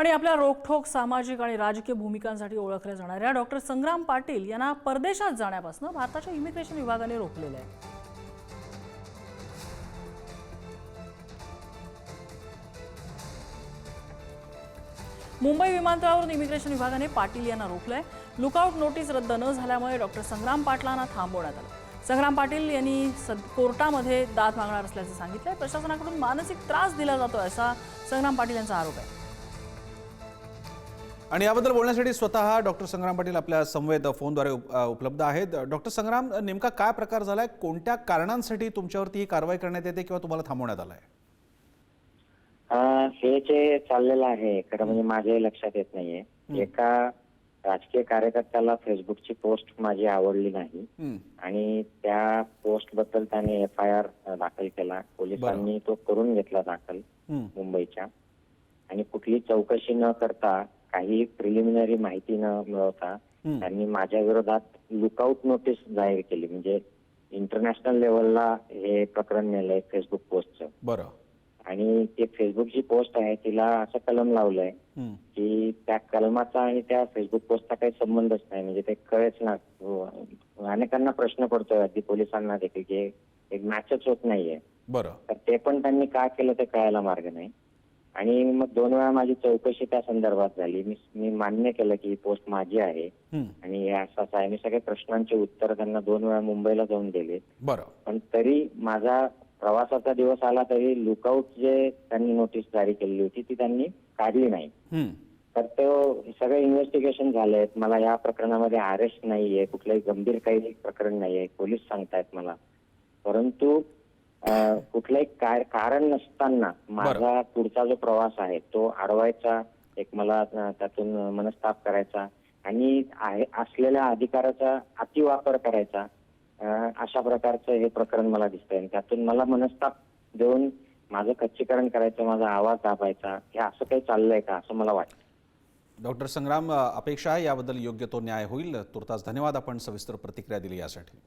आणि आपल्या रोखठोक सामाजिक आणि राजकीय भूमिकांसाठी ओळखल्या जाणाऱ्या डॉक्टर संग्राम पाटील यांना परदेशात जाण्यापासून भारताच्या इमिग्रेशन विभागाने रोखलेलं आहे। मुंबई विमानतळावरून इमिग्रेशन विभागाने पाटील यांना रोखलंय। लुकआउट नोटीस रद्द न झाल्यामुळे डॉक्टर संग्राम पाटलांना थांबवण्यात आलं। संग्राम पाटील यांनी कोर्टामध्ये दाद मागणार असल्याचं सांगितलंय। प्रशासनाकडून मानसिक त्रास दिला जातोय असा संग्राम पाटील यांचा आरोप आहे। आणि याबद्दल बोलण्यासाठी स्वतः डॉक्टर संग्राम पाटील आपल्या संवेद फोनद्वारे उपलब्ध आहेत। डॉक्टर संग्राम, नेमका काय प्रकार झालाय, कोणत्या कारणांसाठी तुमच्यावरती ही कारवाई करण्यात येते किंवा तुम्हाला थांबवण्यात आलाय? हे जे चाललेलं आहे खरं म्हणजे माझ्या लक्षात येत नाहीये। एका राजकीय कार्यकर्त्याला फेसबुकची पोस्ट माझी आवडली नाही आणि त्या पोस्ट बद्दल त्याने FIR दाखल केला। पोलिसांनी तो करून घेतला दाखल मुंबईच्या, आणि कुठली चौकशी न करता, काही प्रिलिमिनरी माहिती न मिळवता त्यांनी माझ्या विरोधात लुकआउट नोटीस जाहीर केली। म्हणजे इंटरनॅशनल लेवलला हे प्रकरण नेलंय फेसबुक पोस्टचं। बरं। आणि ते फेसबुकची पोस्ट आहे तिला असं कलम लावलंय की त्या कलमाचा आणि त्या फेसबुक पोस्टचा काही संबंधच नाही। म्हणजे ते कळेच ना, अनेकांना प्रश्न पडतोय, अगदी पोलिसांना देखील, की एक मॅचच होत नाहीये। बरं। तर ते पण त्यांनी का केलं ते कळायला मार्ग नाही। आणि मग 2 वेळा माझी चौकशी त्या संदर्भात झाली। मी मान्य केलं की ही पोस्ट माझी आहे आणि असंच आहे। मी सगळे प्रश्नांचे उत्तर त्यांना 2 वेळा मुंबईला जाऊन दिले। बरं। पण तरी माझा प्रवासाचा दिवस आला तरी लुकआउट जे त्यांनी नोटीस जारी केली होती ती त्यांनी काढली नाही। तर तो सगळं इन्व्हेस्टिगेशन झालंय। मला या प्रकरणामध्ये अरेस्ट नाहीये, कुठलंही गंभीर काही प्रकरण नाहीये, पोलीस सांगतायत मला। परंतु कुठलंही कारण नसताना माझा पुढचा जो प्रवास आहे तो अडवायचा, एक मला त्यातून मनस्ताप करायचा आणि असलेल्या अधिकाराचा अतिवापर करायचा, अशा प्रकारचं हे प्रकरण मला दिसतंय। त्यातून मला मनस्ताप देऊन माझं खच्चीकरण करायचं, माझा आवाज दाबायचा, हे असं काही चाललंय का असं मला वाटतं। डॉक्टर संग्राम, अपेक्षा आहे याबद्दल योग्य तो न्याय होईल। तुर्तास धन्यवाद, आपण सविस्तर प्रतिक्रिया दिली यासाठी।